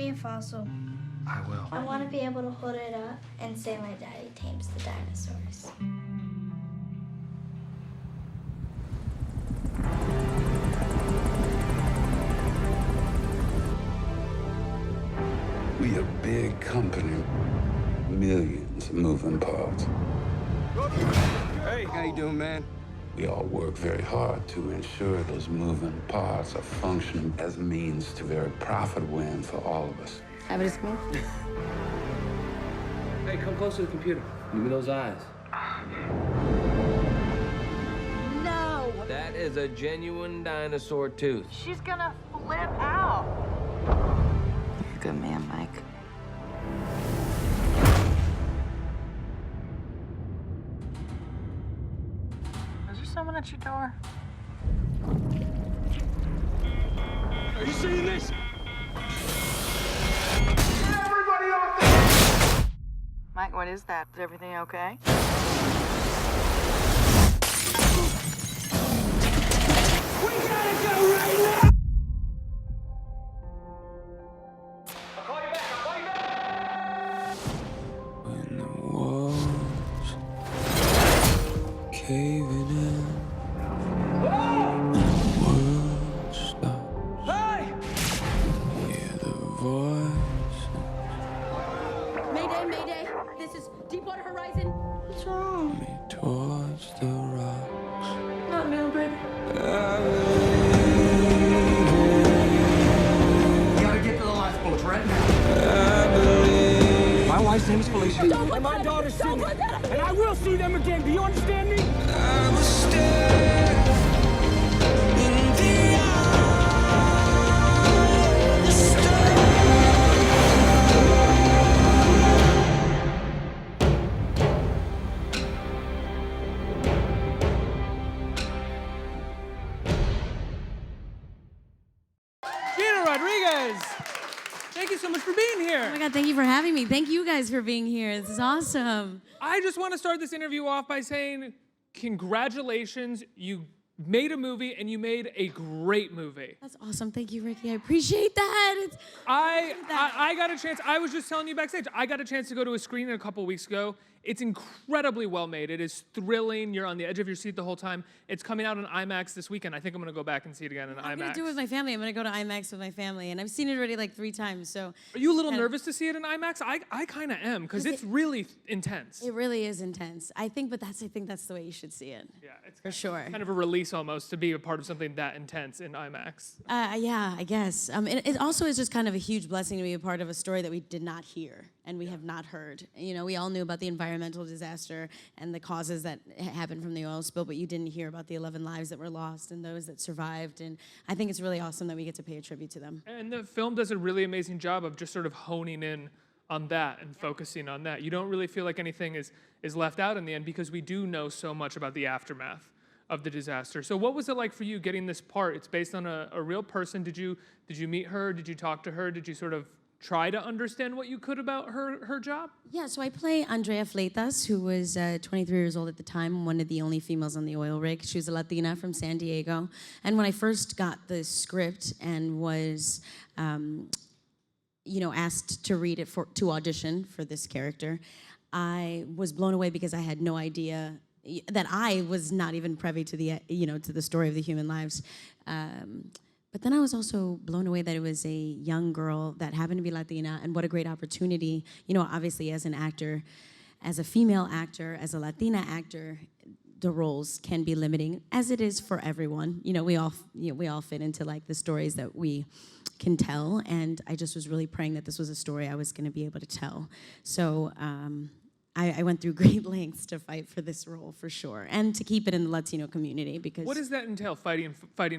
me a fossil. I will. I want to be able to hold it up and say my daddy tames the dinosaurs. We a big company, millions of moving parts. Hey, how you doing, man? We all work very hard to ensure those moving parts are functioning as a means to very profitable end for all of us. Have it at school? Hey, come close to the computer. Give me those eyes. No! That is a genuine dinosaur tooth. She's gonna flip out. You're a good man, Mike. Is there someone at your door? Are you seeing this? Mike, what is that? Is everything okay? We gotta go right now! I'll call you back. When the walls caving in, and the world stops. Hey! Hear the voice. Mayday, mayday. This is Deepwater Horizon. What's wrong? Me towards the rocks. Not new, baby. I You gotta get to the lifeboats right now. believe My wife's name is Felicia. Don't And my look daughter's at him. Sydney. Don't look at him. And I will see them again. Do you understand me? I was staring in the eye of the storm. Gina Rodriguez! Thank you so much for being here. Oh my God, thank you for having me. Thank you guys for being here. This is awesome. I just want to start this interview off by saying congratulations. You made a movie and you made a great movie. That's awesome. Thank you, Ricky. I appreciate that. I got a chance, I was just telling you backstage, I got a chance to go to a screening a couple weeks ago. It's incredibly well made. It is thrilling. You're on the edge of your seat the whole time. It's coming out on IMAX this weekend. I think I'm gonna go back and see it again in IMAX. I'm gonna do it with my family. I'm gonna go to IMAX with my family, and I've seen it already like 3 times. So Are you a little Yeah. nervous to see it in IMAX? I kind of am, because 'Cause it's really intense. it really is intense. I think that's the way you should see it. Yeah, it's For sure. kind of a release almost to be a part of something that intense in IMAX. Yeah, I guess. It also is just kind of a huge blessing to be a part of a story that we did not hear and we have not heard. You know, we all knew about the environmental disaster and the causes that happened from the oil spill, but you didn't hear about the 11 lives that were lost and those that survived. And I think it's really awesome that we get to pay a tribute to them. And the film does a really amazing job of just sort of honing in on that and focusing on that. You don't really feel like anything is left out in the end because we do know so much about the aftermath of the disaster. So what was it like for you getting this part? It's based on a real person. Did you meet her? Did you talk to her? Did you sort of try to understand what you could about her job? Yeah, so I play Andrea Fleitas, who was 23 years old at the time, one of the only females on the oil rig. She was a Latina from San Diego. And when I first got the script and was asked to read it to audition for this character, I was blown away because I had no idea that I was not even privy to the story of the human lives. But then I was also blown away that it was a young girl that happened to be Latina, and what a great opportunity. You know, obviously as an actor, as a female actor, as a Latina actor, the roles can be limiting, as it is for everyone. You know, we all fit into like the stories that we can tell, and I just was really praying that this was a story I was going to be able to tell. So I went through great lengths to fight for this role, for sure, and to keep it in the Latino community, because... What does that entail, fighting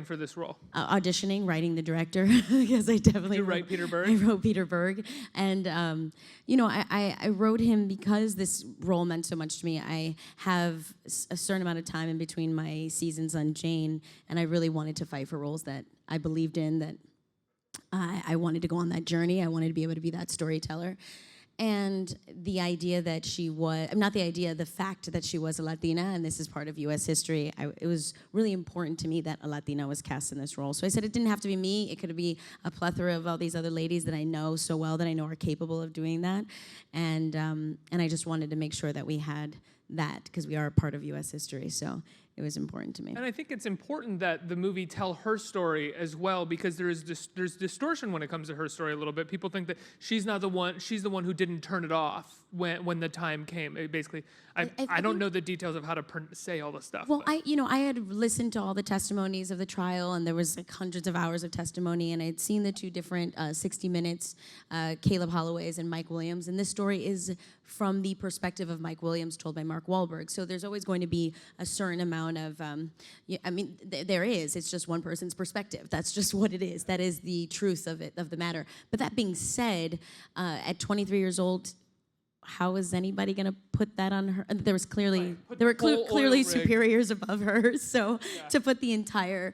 for this role? Auditioning, writing the director, because I definitely... Did you write Peter Berg? I wrote Peter Berg, and I wrote him because this role meant so much to me. I have a certain amount of time in between my seasons on Jane, and I really wanted to fight for roles that I believed in, that I wanted to go on that journey. I wanted to be able to be that storyteller. And the idea that she was, not the idea, the fact that she was a Latina, and this is part of U.S. history, it was really important to me that a Latina was cast in this role. So I said it didn't have to be me. It could be a plethora of all these other ladies that I know so well, that I know are capable of doing that. And I just wanted to make sure that we had that, because we are a part of U.S. history. So it was important to me. And I think it's important that the movie tell her story as well, because there's distortion when it comes to her story a little bit. People think that she's the one who didn't turn it off when the time came. Basically, I don't know the details of how to say all the stuff. Well, I had listened to all the testimonies of the trial, and there was like hundreds of hours of testimony, and I'd seen the two different 60 Minutes, Caleb Holloway's and Mike Williams, and this story is from the perspective of Mike Williams, told by Mark Wahlberg. So there's always going to be a certain amount of, there is. It's just one person's perspective. That's just what it is. That is the truth of the matter. But that being said, at 23 years old, how is anybody going to put that on her? There was clearly clearly superiors above her. So to put the entire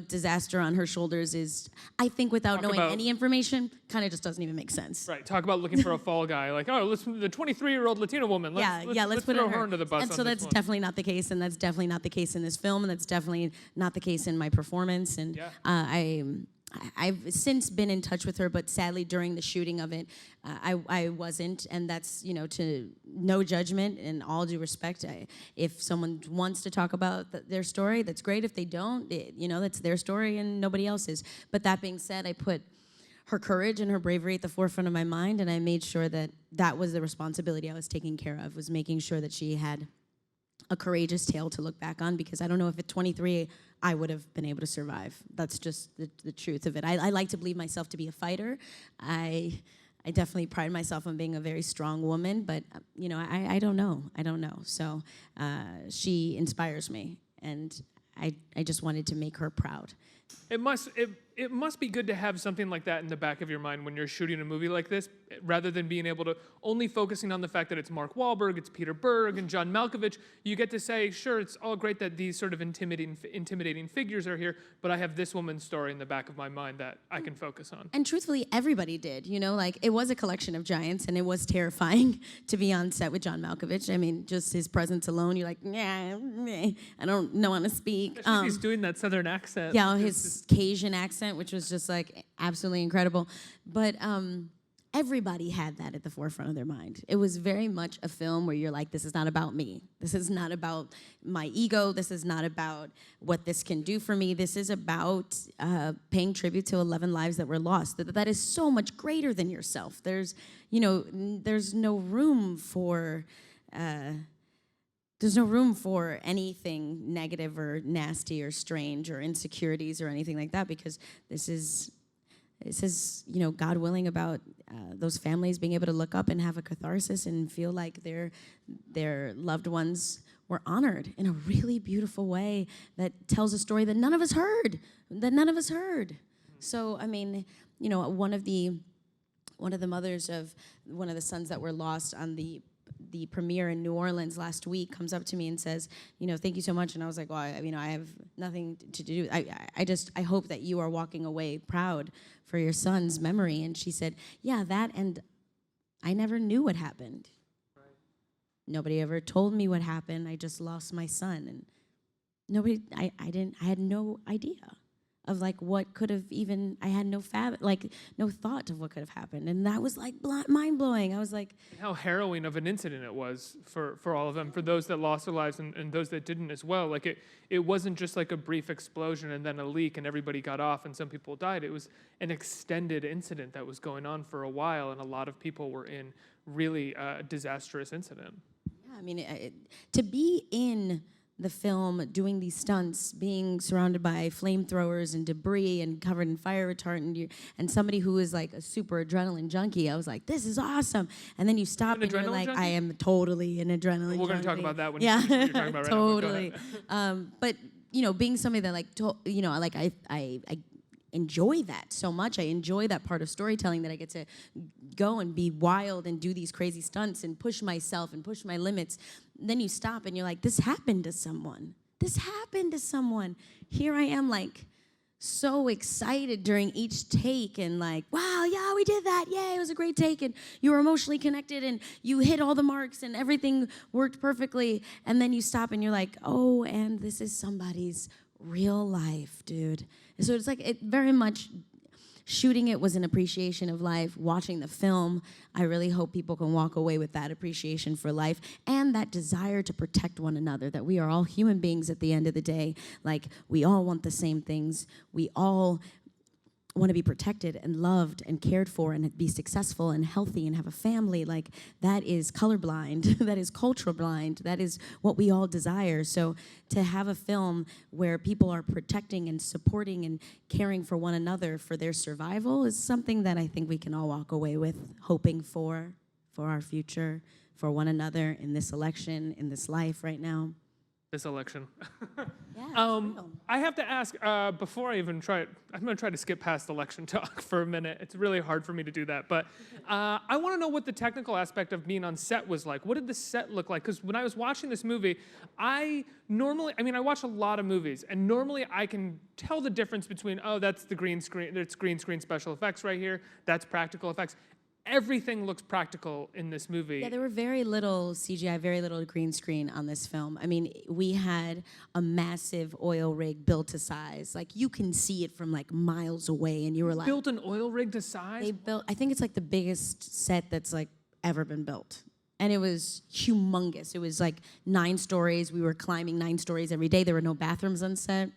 disaster on her shoulders is, I think, without knowing any information, kind of just doesn't even make sense. Right. Talk about looking for a fall guy. Like, oh, the 23-year-old Latina woman. Let's put her under the bus. And so that's definitely not the case, and that's definitely not the case in this film, and that's definitely not the case in my performance. And I've since been in touch with her, but sadly during the shooting of it, I wasn't, and that's, to no judgment and all due respect. If someone wants to talk about their story, that's great. If they don't, that's their story and nobody else's. But that being said, I put her courage and her bravery at the forefront of my mind, and I made sure that that was the responsibility I was taking care of, was making sure that she had a courageous tale to look back on, because I don't know if at 23 I would have been able to survive. That's just the truth of it. I like to believe myself to be a fighter. I definitely pride myself on being a very strong woman, but I don't know. I don't know. So she inspires me, and I just wanted to make her proud. It must be good to have something like that in the back of your mind when you're shooting a movie like this, rather than being able to only focusing on the fact that it's Mark Wahlberg, it's Peter Berg, and John Malkovich. You get to say, sure, it's all great that these sort of intimidating figures are here, but I have this woman's story in the back of my mind that I can focus on. And truthfully, everybody did. It was a collection of giants, and it was terrifying to be on set with John Malkovich. I mean, just his presence alone, you're like, I don't know how to speak. He's doing that southern accent. Yeah, his Cajun accent, which was just like absolutely incredible. But everybody had that at the forefront of their mind. It was very much a film where you're like, this is not about me. This is not about my ego. This is not about what this can do for me. This is about paying tribute to 11 lives that were lost. That is so much greater than yourself. There's no room for anything negative or nasty or strange or insecurities or anything like that, because this is God willing, about those families being able to look up and have a catharsis and feel like their loved ones were honored in a really beautiful way that tells a story that none of us heard. So, I mean, one of the mothers of one of the sons that were lost on the premiere in New Orleans last week comes up to me and says, thank you so much. And I was like, well, I have nothing to do. I hope that you are walking away proud for your son's memory. And she said, yeah, that, and I never knew what happened. Right. Nobody ever told me what happened. I just lost my son, and I had no idea of like what could have even, I had no thought of what could have happened. And that was like mind blowing. I was like, how harrowing of an incident it was for all of them, for those that lost their lives and those that didn't as well. Like it wasn't just like a brief explosion and then a leak and everybody got off and some people died. It was an extended incident that was going on for a while, and a lot of people were in really disastrous incident. Yeah, I mean, to be in the film, doing these stunts, being surrounded by flamethrowers and debris and covered in fire retardant, and somebody who is like a super adrenaline junkie, I was like, this is awesome. And then you stop and you're like, junkie? I am totally an adrenaline junkie. We're going to talk about that when you're talking about right totally. But being somebody that I enjoy that so much. I enjoy that part of storytelling, that I get to go and be wild and do these crazy stunts and push myself and push my limits. Then you stop and you're like, this happened to someone. Here I am, like so excited during each take and like, wow, yeah, we did that. Yay, it was a great take. And you were emotionally connected and you hit all the marks and everything worked perfectly. And then you stop and you're like, oh, and this is somebody's real life, dude. And so it's like, it very much, shooting it was an appreciation of life. Watching the film, I really hope people can walk away with that appreciation for life and that desire to protect one another, that we are all human beings at the end of the day. Like, we all want the same things. We all want to be protected and loved and cared for and be successful and healthy and have a family. Like, that is colorblind. That is cultural blind. That is what we all desire. So to have a film where people are protecting and supporting and caring for one another for their survival is something that I think we can all walk away with, hoping for our future, for one another in this election, in this life right now. This election. Yeah, I have to ask, before I even try it, I'm going to try to skip past election talk for a minute. It's really hard for me to do that. But I want to know what the technical aspect of being on set was like. What did the set look like? Because when I was watching this movie, I watch a lot of movies, and normally I can tell the difference between, oh, that's the green screen, it's green screen special effects right here, that's practical effects. Everything looks practical in this movie. Yeah, there were very little CGI, very little green screen on this film. I mean, we had a massive oil rig built to size. Like, you can see it from like miles away, and you were like, built an oil rig to size? They built, I think it's like the biggest set that's like ever been built. And it was humongous. It was like 9 stories. We were climbing 9 stories every day. There were no bathrooms on set.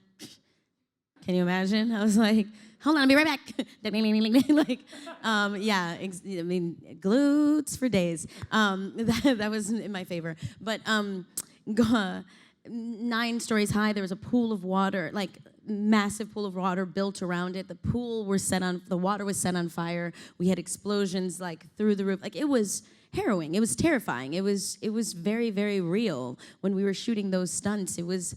Can you imagine? I was like, hold on, I'll be right back. Like, yeah, I mean, glutes for days. That was in my favor. But 9 stories high, there was a pool of water, like massive pool of water built around it. The water was set on fire. We had explosions like through the roof. Like, it was harrowing. It was terrifying. It was very, very real. When we were shooting those stunts, it was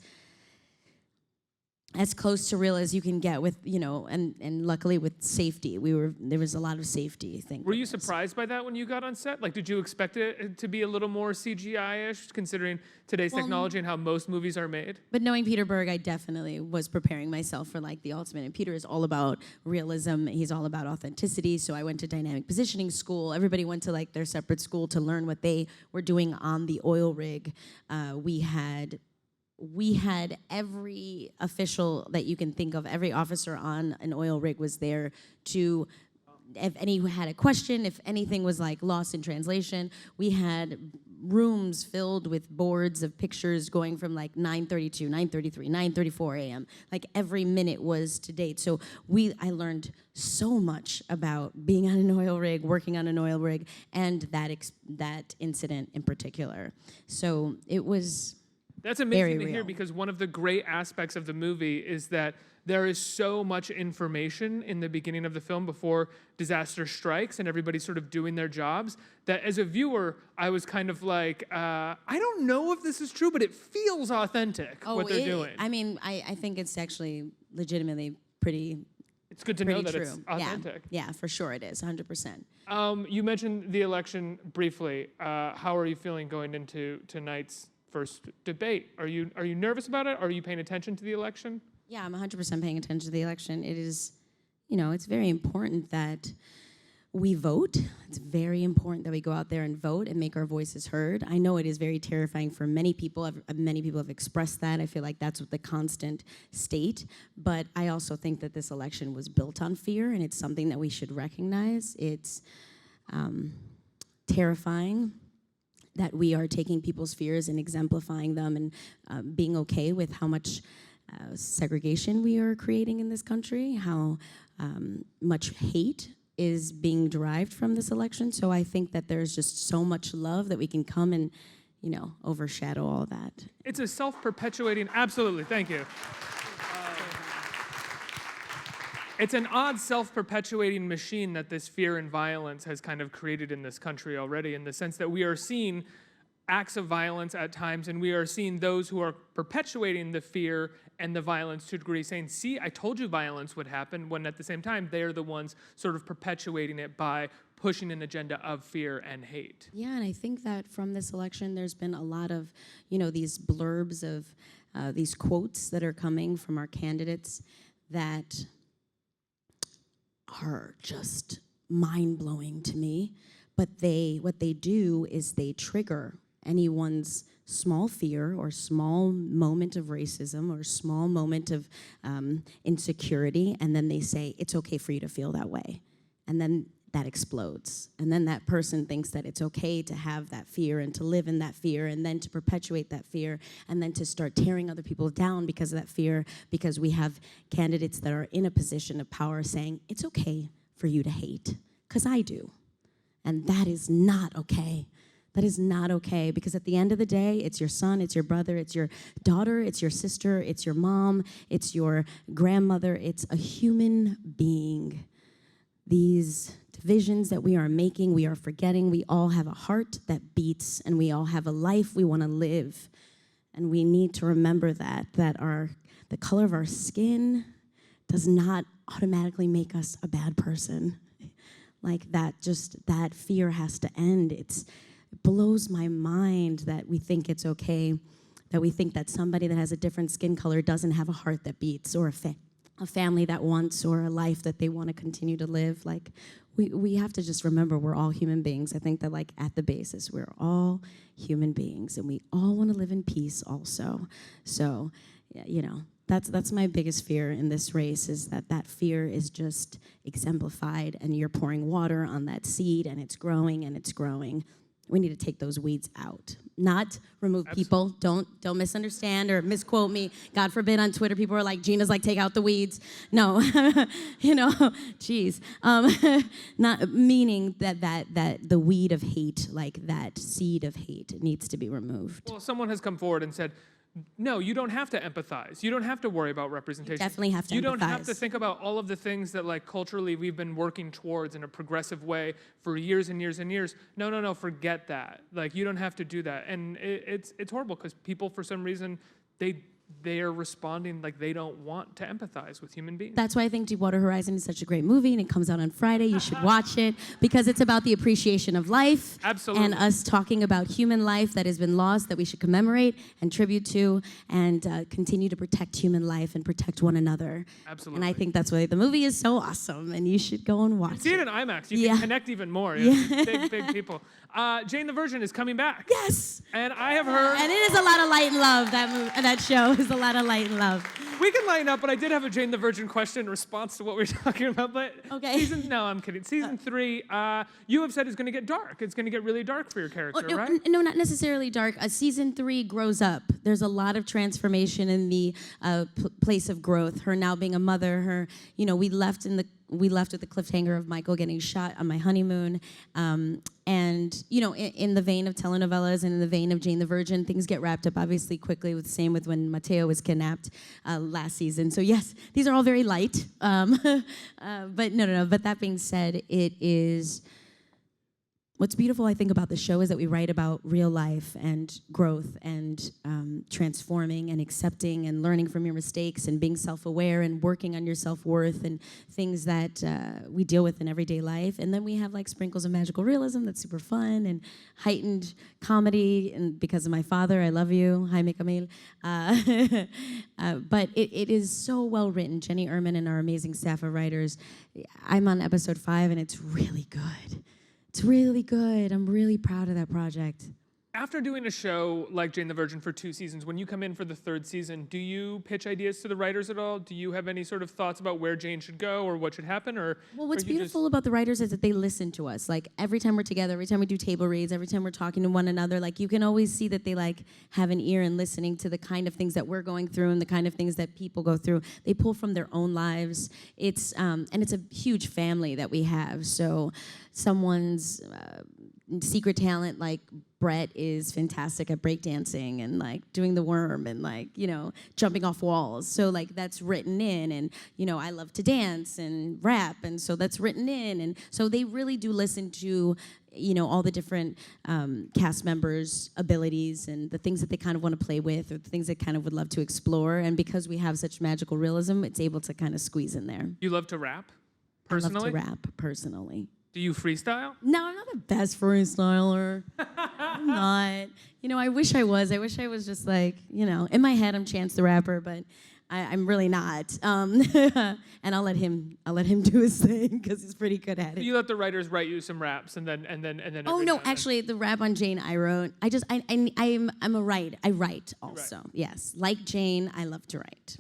as close to real as you can get with, and luckily with safety. There was a lot of safety, I think. Were you surprised by that when you got on set? Like, did you expect it to be a little more CGI-ish, considering today's technology and how most movies are made? But knowing Peter Berg, I definitely was preparing myself for like the ultimate. And Peter is all about realism. He's all about authenticity. So I went to dynamic positioning school. Everybody went to like their separate school to learn what they were doing on the oil rig. We had every official that you can think of, every officer on an oil rig was there to, if any had a question, if anything was like lost in translation. We had rooms filled with boards of pictures going from like 9:32, 9:33, 9:34 a.m. Like, every minute was to date. So I learned so much about being on an oil rig, working on an oil rig, and that incident in particular. So it was That's amazing to real. hear, because one of the great aspects of the movie is that there is so much information in the beginning of the film before disaster strikes and everybody's sort of doing their jobs, that as a viewer, I was kind of like, I don't know if this is true, but it feels authentic, what they're doing. I mean, I think it's actually legitimately pretty It's good to know that true. it's authentic. Yeah, for sure it is, 100%. You mentioned the election briefly. How are you feeling going into tonight's first debate? Are you nervous about it? Are you paying attention to the election? Yeah, I'm 100% paying attention to the election. It is, it's very important that we vote. It's very important that we go out there and vote and make our voices heard. I know it is very terrifying for many people. Many people have expressed that. I feel like that's the constant state. But I also think that this election was built on fear, and it's something that we should recognize. It's terrifying that we are taking people's fears and exemplifying them and being okay with how much segregation we are creating in this country, how much hate is being derived from this election. So I think that there's just so much love that we can come and, overshadow all that. It's a self-perpetuating, absolutely, thank you. It's an odd self-perpetuating machine that this fear and violence has kind of created in this country already, in the sense that we are seeing acts of violence at times, and we are seeing those who are perpetuating the fear and the violence to a degree saying, see, I told you violence would happen, when at the same time, they're the ones sort of perpetuating it by pushing an agenda of fear and hate. Yeah, and I think that from this election, there's been a lot of, these blurbs of these quotes that are coming from our candidates that are just mind-blowing to me. But what they do is they trigger anyone's small fear or small moment of racism or small moment of insecurity, and then they say, it's okay for you to feel that way. And then that explodes. And then that person thinks that it's okay to have that fear and to live in that fear and then to perpetuate that fear and then to start tearing other people down because of that fear, because we have candidates that are in a position of power saying, it's okay for you to hate, because I do. And that is not okay. That is not okay, because at the end of the day, it's your son, it's your brother, it's your daughter, it's your sister, it's your mom, it's your grandmother, it's a human being. These divisions that we are making, we are forgetting we all have a heart that beats and we all have a life we want to live. And we need to remember that the color of our skin does not automatically make us a bad person. Like that fear has to end. It blows my mind that we think it's okay, that we think that somebody that has a different skin color doesn't have a heart that beats, or a family that wants, or a life that they want to continue to live. Like, we have to just remember we're all human beings. I think that, like, at the basis, we're all human beings, and we all want to live in peace also. So, you know, that's my biggest fear in this race, is that fear is just exemplified, and you're pouring water on that seed, and it's growing, and it's growing. We need to take those weeds out, not remove people. Don't misunderstand or misquote me. God forbid, on Twitter people are like, Gina's like, take out the weeds. No, you know, geez. Not meaning that the weed of hate, like that seed of hate, needs to be removed. Well, someone has come forward and said, no, you don't have to empathize. You don't have to worry about representation. You definitely have to You empathize. don't have to think about all of the things that, like, culturally we've been working towards in a progressive way for years and years and years. No, forget that. Like, you don't have to do that. And it's horrible, because people, for some reason, they are responding like they don't want to empathize with human beings. That's why I think Deepwater Horizon is such a great movie, and it comes out on Friday. You should watch it, because it's about the appreciation of life. Absolutely. And us talking about human life that has been lost, that we should commemorate and tribute to, and continue to protect human life and protect one another. Absolutely. And I think that's why the movie is so awesome, and you should go and watch it. See it in IMAX. You can connect even more. Big people. Jane the Virgin is coming back. Yes. And I have heard. And it is a lot of light and love. That show is a lot of light and love. We can lighten up, but I did have a Jane the Virgin question in response to what we were talking about. But okay. No, I'm kidding. Season 3, you have said is going to get dark. It's going to get really dark for your character, no, right? No, not necessarily dark. Season 3 grows up. There's a lot of transformation in the place of growth. Her now being a mother. Her, we left with the cliffhanger of Michael getting shot on my honeymoon. And, in the vein of telenovelas and in the vein of Jane the Virgin, things get wrapped up obviously quickly, with when Mateo was kidnapped last season. So yes, these are all very light. But no. But that being said, it is... What's beautiful, I think, about the show is that we write about real life and growth and transforming and accepting and learning from your mistakes and being self-aware and working on your self-worth and things that we deal with in everyday life. And then we have like sprinkles of magical realism that's super fun and heightened comedy. And because of my father, I love you. Hi, Camille. But it is so well written. Jenny Ehrman and our amazing staff of writers. I'm on episode 5, and it's really good. It's really good. I'm really proud of that project. After doing a show like Jane the Virgin for 2 seasons, when you come in for the 3rd season, do you pitch ideas to the writers at all? Do you have any sort of thoughts about where Jane should go or what should happen? Well, what's beautiful about the writers is that they listen to us. Like, every time we're together, every time we do table reads, every time we're talking to one another, like, you can always see that they, like, have an ear and listening to the kind of things that we're going through and the kind of things that people go through. They pull from their own lives. It's and it's a huge family that we have. So someone's secret talent like Brett is fantastic at breakdancing and like doing the worm and like, jumping off walls. So like that's written in, and I love to dance and rap, and so that's written in. And so they really do listen to all the different cast members' abilities and the things that they kind of want to play with or the things they kind of would love to explore. And because we have such magical realism, it's able to kind of squeeze in there. You love to rap, personally? I love to rap, personally. Do you freestyle? No, I'm not the best freestyler. I'm not. I wish I was. I wish I was just like, in my head I'm Chance the Rapper, but I'm really not. And I'll let him do his thing because he's pretty good at it. You let the writers write you some raps, and then. Oh no, actually, the rap on Jane I wrote. I'm a writer. I write also. Right. Yes, like Jane, I love to write.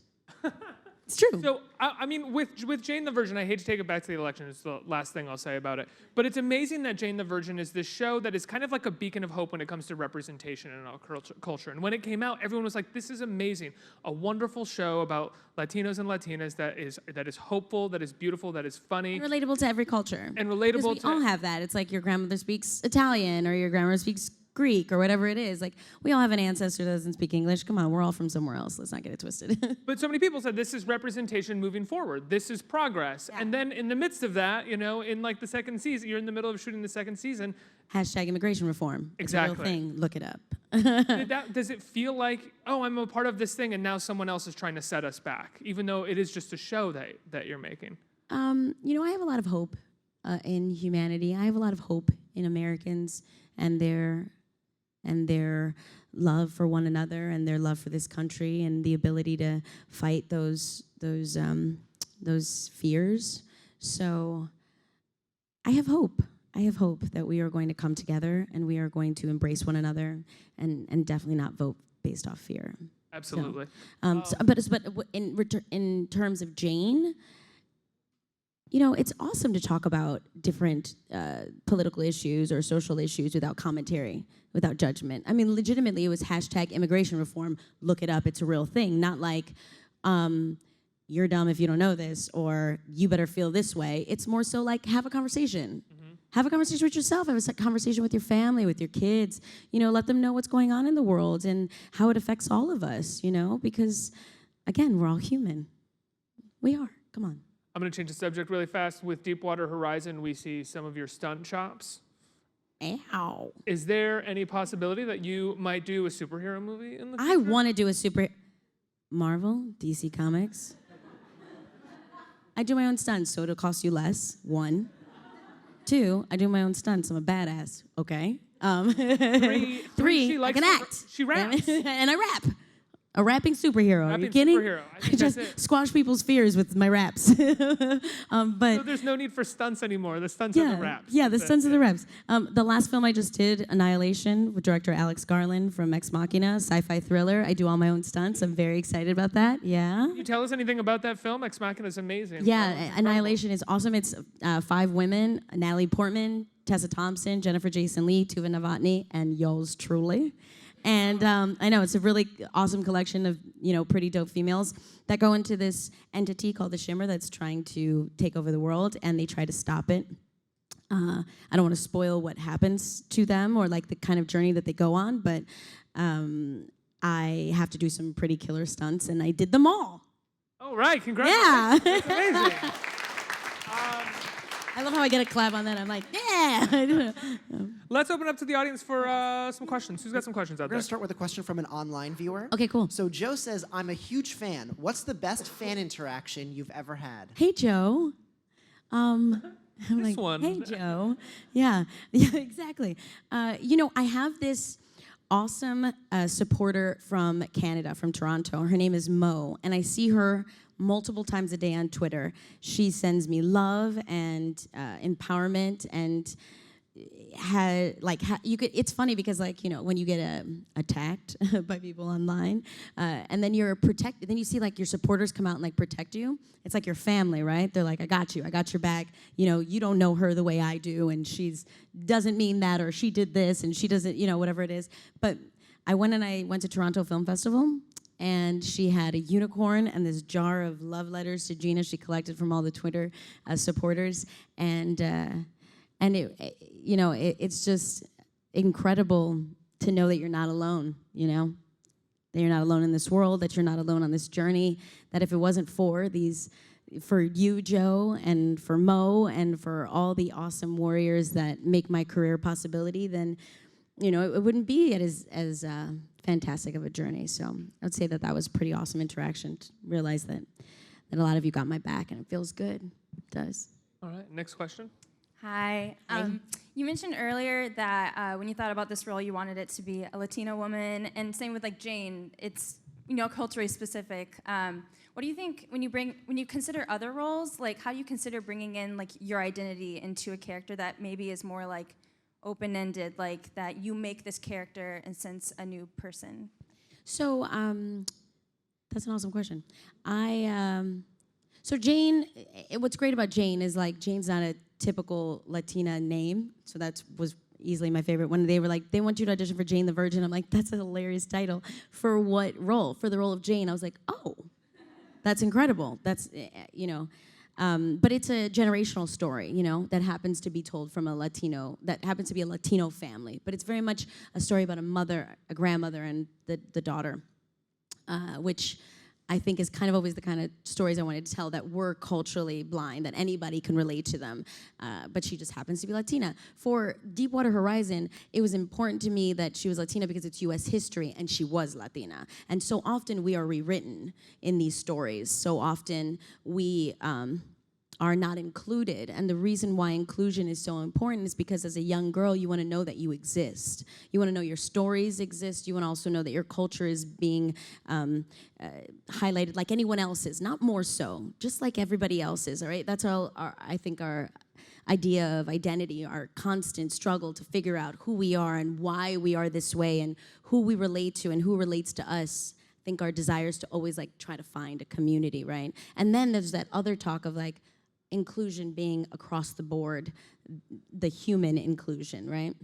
It's true. So, I mean, with Jane the Virgin, I hate to take it back to the election. It's the last thing I'll say about it. But it's amazing that Jane the Virgin is this show that is kind of like a beacon of hope when it comes to representation in our culture. And when it came out, everyone was like, this is amazing. A wonderful show about Latinos and Latinas that is hopeful, that is beautiful, that is funny. And relatable to every culture. And relatable to... we all have that. It's like your grandmother speaks Italian or your grandmother speaks Greek or whatever it is. Like, we all have an ancestor that doesn't speak English. Come on, we're all from somewhere else. Let's not get it twisted. But so many people said this is representation moving forward. This is progress. Yeah. And then in the midst of that, you know, in like the second season, you're in the middle of shooting the second season. Hashtag immigration reform. Exactly. It's a real thing. Look it up. Does it feel like, oh, I'm a part of this thing and now someone else is trying to set us back, even though it is just a show that you're making? You know, I have a lot of hope in humanity. I have a lot of hope in Americans and their love for one another and their love for this country and the ability to fight those fears. So I have hope. I have hope that we are going to come together and we are going to embrace one another and definitely not vote based off fear. Absolutely. But in terms of Jane, you know, it's awesome to talk about different political issues or social issues without commentary, without judgment. I mean, legitimately, it was hashtag immigration reform. Look it up. It's a real thing. Not like, you're dumb if you don't know this, or you better feel this way. It's more so like, have a conversation. Mm-hmm. Have a conversation with yourself. Have a conversation with your family, with your kids. You know, let them know what's going on in the world and how it affects all of us, you know, because, again, we're all human. We are. Come on. I'm going to change the subject really fast. With Deepwater Horizon, we see some of your stunt chops. Ow. Is there any possibility that you might do a superhero movie in the future? I want to do a Marvel, DC Comics. I do my own stunts, so it'll cost you less, 1. 2, I do my own stunts. I'm a badass, okay? 3, I can act. She raps. And I rap. A rapping superhero. Are you kidding? Superhero. I just squash people's fears with my raps. But so there's no need for stunts anymore. The stunts are the raps. Yeah, the stunts are the raps. The last film I just did, Annihilation, with director Alex Garland from Ex Machina, sci-fi thriller. I do all my own stunts. I'm very excited about that. Yeah. Can you tell us anything about that film? Ex Machina is amazing. Yeah, Annihilation is awesome. It's 5 women: Natalie Portman, Tessa Thompson, Jennifer Jason Leigh, Tuva Novotny, and yours truly. And I know it's a really awesome collection of, you know, pretty dope females that go into this entity called the Shimmer that's trying to take over the world, and they try to stop it. I don't want to spoil what happens to them or like the kind of journey that they go on, but I have to do some pretty killer stunts, and I did them all. Oh, right. Congratulations. Yeah. That's amazing. I love how I get a clap on that. I'm like, yeah. Let's open up to the audience for some questions. Who's got some questions out there? We're going to start with a question from an online viewer. Okay, cool. So Joe says, I'm a huge fan. What's the best fan interaction you've ever had? Hey, Joe. I'm this like, one. Hey, Joe. Yeah, exactly. You know, I have this awesome supporter from Canada, from Toronto. Her name is Mo, and I see her multiple times a day on Twitter. She sends me love and empowerment, and it's funny because, like, you know, when you get attacked by people online, and then you're protected, then you see like your supporters come out and like protect you. It's like your family, right? They're like, I got your back. You know, you don't know her the way I do, and doesn't mean that, or she did this, and she doesn't, you know, whatever it is. But I went to Toronto Film Festival, and she had a unicorn and this jar of love letters to Gina she collected from all the Twitter supporters, and it, you know, it's just incredible to know that you're not alone, you know, that you're not alone in this world, that you're not alone on this journey, that if it wasn't for you, Joe, and for Mo, and for all the awesome warriors that make my career a possibility, then, you know, it wouldn't be as fantastic of a journey. So I would say that was pretty awesome interaction, to realize that a lot of you got my back, and it feels good. It does. All right, next question. Hi. You mentioned earlier that when you thought about this role, you wanted it to be a Latina woman, and same with like Jane. It's culturally specific. What do you think when you consider other roles? Like, how do you consider bringing in like your identity into a character that maybe is more like open-ended, like that you make this character and sense a new person? So that's an awesome question. So Jane, what's great about Jane is like Jane's not a typical Latina name, so that was easily my favorite. When they were like, they want you to audition for Jane the Virgin, I'm like, that's a hilarious title. For what role? For the role of Jane. I was like, oh, that's incredible. That's, but it's a generational story, that happens to be told from that happens to be a Latino family. But it's very much a story about a mother, a grandmother, and the daughter, which I think is kind of always the kind of stories I wanted to tell, that were culturally blind, that anybody can relate to them, but she just happens to be Latina. For Deepwater Horizon, it was important to me that she was Latina because it's U.S. history, and she was Latina. And so often we are rewritten in these stories. So often we are not included. And the reason why inclusion is so important is because as a young girl, you want to know that you exist. You want to know your stories exist. You want to also know that your culture is being highlighted like anyone else's, not more so, just like everybody else's, all right? That's I think our idea of identity, our constant struggle to figure out who we are and why we are this way and who we relate to and who relates to us. I think our desires to always like try to find a community, right? And then there's that other talk of like inclusion being across the board, the human inclusion, right?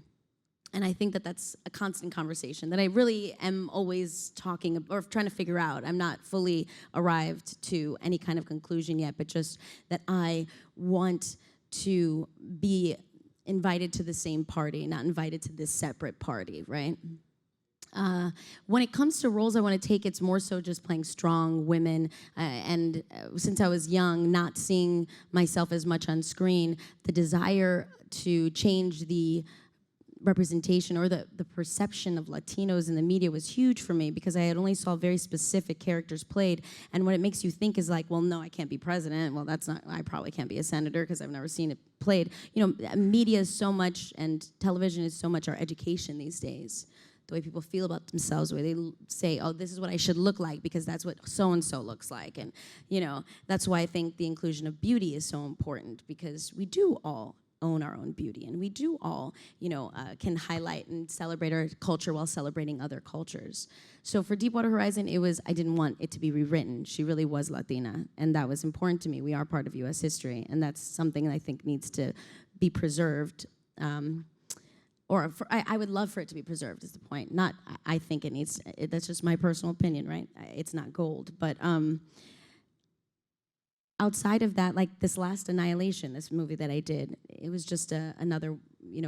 And I think that that's a constant conversation that I really am always talking or trying to figure out. I'm not fully arrived to any kind of conclusion yet, but just that I want to be invited to the same party, not invited to this separate party, right? When it comes to roles I want to take, it's more so just playing strong women. And since I was young, not seeing myself as much on screen, the desire to change the representation or the perception of Latinos in the media was huge for me because I had only saw very specific characters played. And what it makes you think is like, well, no, I can't be president. Well, I probably can't be a senator because I've never seen it played. Media is so much, and television is so much our education these days. The way people feel about themselves, the way they say, oh, this is what I should look like because that's what so-and-so looks like. And, that's why I think the inclusion of beauty is so important, because we do all own our own beauty, and we do all, can highlight and celebrate our culture while celebrating other cultures. So for Deepwater Horizon, I didn't want it to be rewritten. She really was Latina, and that was important to me. We are part of U.S. history, and that's something that I think needs to be preserved. I would love for it to be preserved is the point. Not, I think it needs, that's just my personal opinion, right? It's not gold. But outside of that, like this last Annihilation, this movie that I did, it was just another,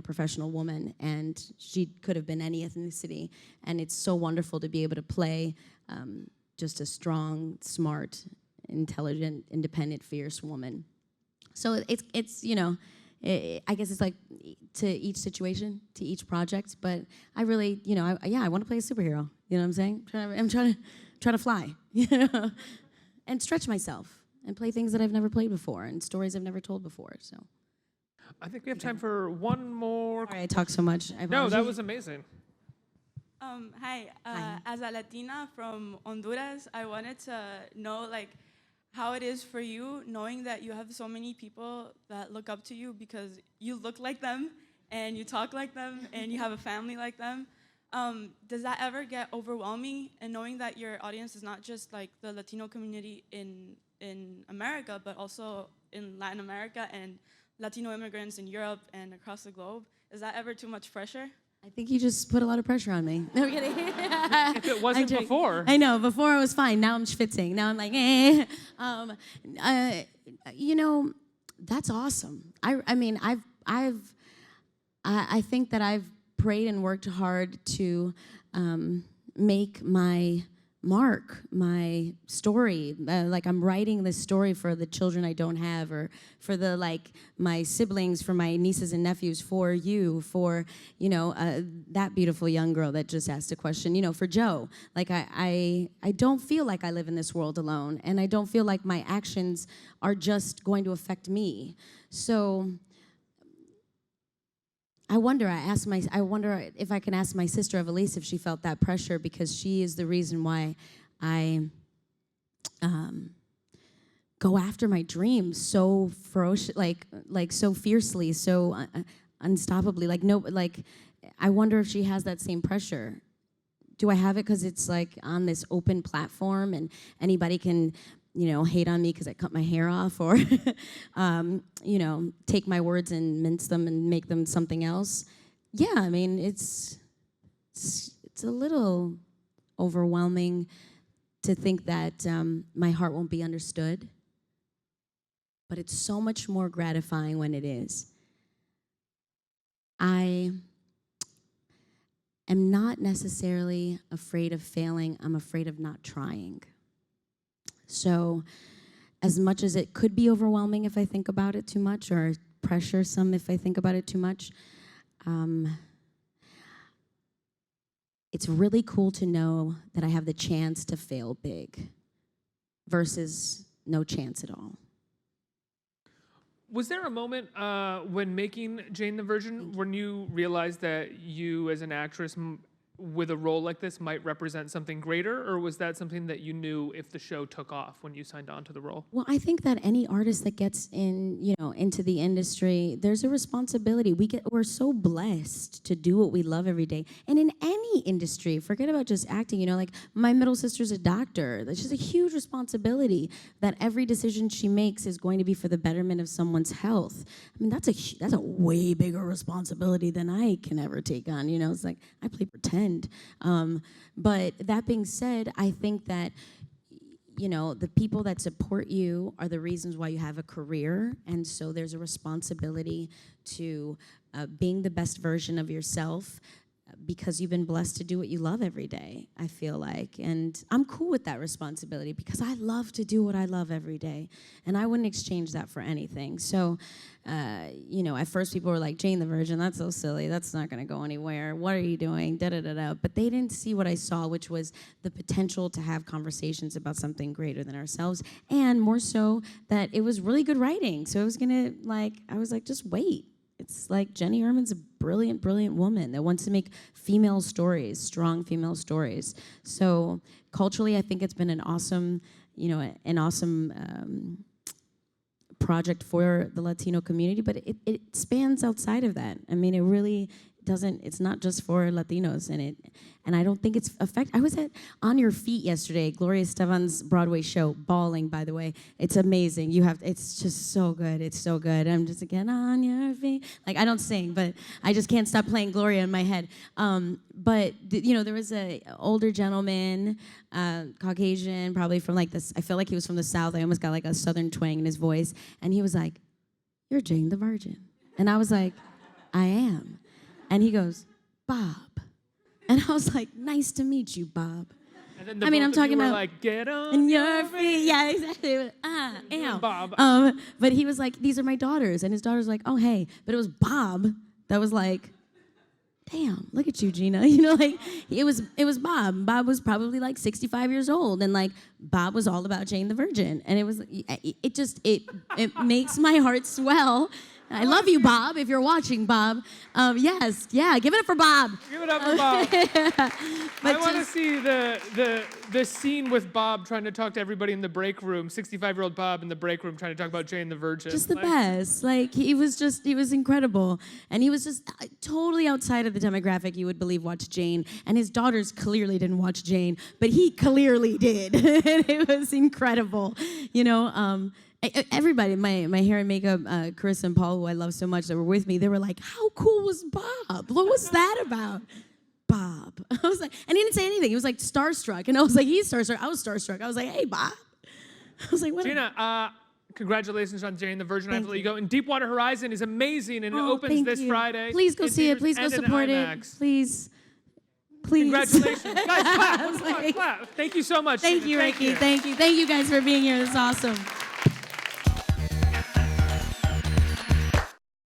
professional woman, and she could have been any ethnicity. And it's so wonderful to be able to play just a strong, smart, intelligent, independent, fierce woman. So it's I guess it's like to each situation, to each project, but I really, I want to play a superhero. You know what I'm saying? I'm trying to fly, and stretch myself and play things that I've never played before and stories I've never told before. So, I think we have time for one more. Sorry, I talk so much. No, that was amazing. Hi. Hi. As a Latina from Honduras, I wanted to know how it is for you knowing that you have so many people that look up to you because you look like them and you talk like them and you have a family like them. Does that ever get overwhelming? And knowing that your audience is not just like the Latino community in America, but also in Latin America and Latino immigrants in Europe and across the globe, is that ever too much pressure? I think you just put a lot of pressure on me. No, I'm kidding. If it wasn't before. I know, before I was fine. Now I'm schwitzing. Now I'm like, eh. That's awesome. I think that I've prayed and worked hard to make my mark, my story. Like I'm writing this story for the children I don't have, or for my siblings, for my nieces and nephews, for you, for that beautiful young girl that just asked a question. For Joe. Like I don't feel like I live in this world alone, and I don't feel like my actions are just going to affect me. So I wonder if I can ask my sister Evelise if she felt that pressure, because she is the reason why I go after my dreams so ferocious, like so fiercely, so unstoppably. I wonder if she has that same pressure. Do I have it because it's like on this open platform and anybody can, hate on me because I cut my hair off, or, take my words and mince them and make them something else? Yeah, I mean, it's a little overwhelming to think that my heart won't be understood, but it's so much more gratifying when it is. I am not necessarily afraid of failing. I'm afraid of not trying. So as much as it could be overwhelming if I think about it too much, or pressure some if I think about it too much, it's really cool to know that I have the chance to fail big versus no chance at all. Was there a moment when making Jane the Virgin when you realized that you as an actress with a role like this might represent something greater, or was that something that you knew if the show took off when you signed on to the role? Well, I think that any artist that gets into the industry, there's a responsibility. We're so blessed to do what we love every day. And in any industry, forget about just acting, like my middle sister's a doctor. That's just a huge responsibility that every decision she makes is going to be for the betterment of someone's health. I mean, that's a way bigger responsibility than I can ever take on, It's like I play pretend. But that being said, I think that, the people that support you are the reasons why you have a career. And so there's a responsibility to being the best version of yourself because you've been blessed to do what you love every day, I feel like. And I'm cool with that responsibility because I love to do what I love every day. And I wouldn't exchange that for anything. So, at first people were like, Jane the Virgin, that's so silly. That's not going to go anywhere. What are you doing? Da-da-da-da. But they didn't see what I saw, which was the potential to have conversations about something greater than ourselves. And more so that it was really good writing. So it was going to, I was like, just wait. It's like Jenny Herman's a brilliant, brilliant woman that wants to make female stories, strong female stories. So culturally, I think it's been an awesome, project for the Latino community, but it spans outside of that. I mean, it really doesn't, it's not just for Latinos, and I don't think it's I was at On Your Feet yesterday, Gloria Estefan's Broadway show, bawling, by the way. It's amazing. it's just so good. It's so good. I'm just again on your feet. I don't sing, but I just can't stop playing Gloria in my head. But there was a older gentleman, Caucasian, probably from this, I feel like he was from the South. I almost got a Southern twang in his voice. And he was like, "You're Jane the Virgin." And I was like, "I am." And he goes, "Bob." And I was like, "Nice to meet you, Bob." And then I'm talking about get on your feet. Yeah, exactly. Ow. Bob. But he was like, "These are my daughters." And his daughter's like, "Oh, hey." But it was Bob that was like, "Damn, look at you, Gina." It was Bob. Bob was probably 65 years old. And Bob was all about Jane the Virgin. And it makes my heart swell. I love you, Bob, if you're watching, Bob. Yes, yeah, give it up for Bob. Give it up for Bob. I want to see the scene with Bob trying to talk to everybody in the break room, 65-year-old Bob in the break room trying to talk about Jane the Virgin. Just the best. He was incredible. And he was just totally outside of the demographic you would believe watched Jane. And his daughters clearly didn't watch Jane, but he clearly did. And it was incredible, Everybody, my hair and makeup, Carissa and Paul, who I love so much, that were with me, they were like, "How cool was Bob? What was that about?" Bob. I was like, and he didn't say anything. He was starstruck. And I was like, he's starstruck. I was starstruck. I was like, "Hey, Bob." I was like, what? Gina, congratulations on Jane the Virgin. I have to let you go. And Deepwater Horizon is amazing, and it opens this Friday. Please go see it. Please go support it. Please. Congratulations. Guys, clap. Clap. Thank you so much. Thank you, Ricky. Thank you. Thank you guys for being here. This is awesome.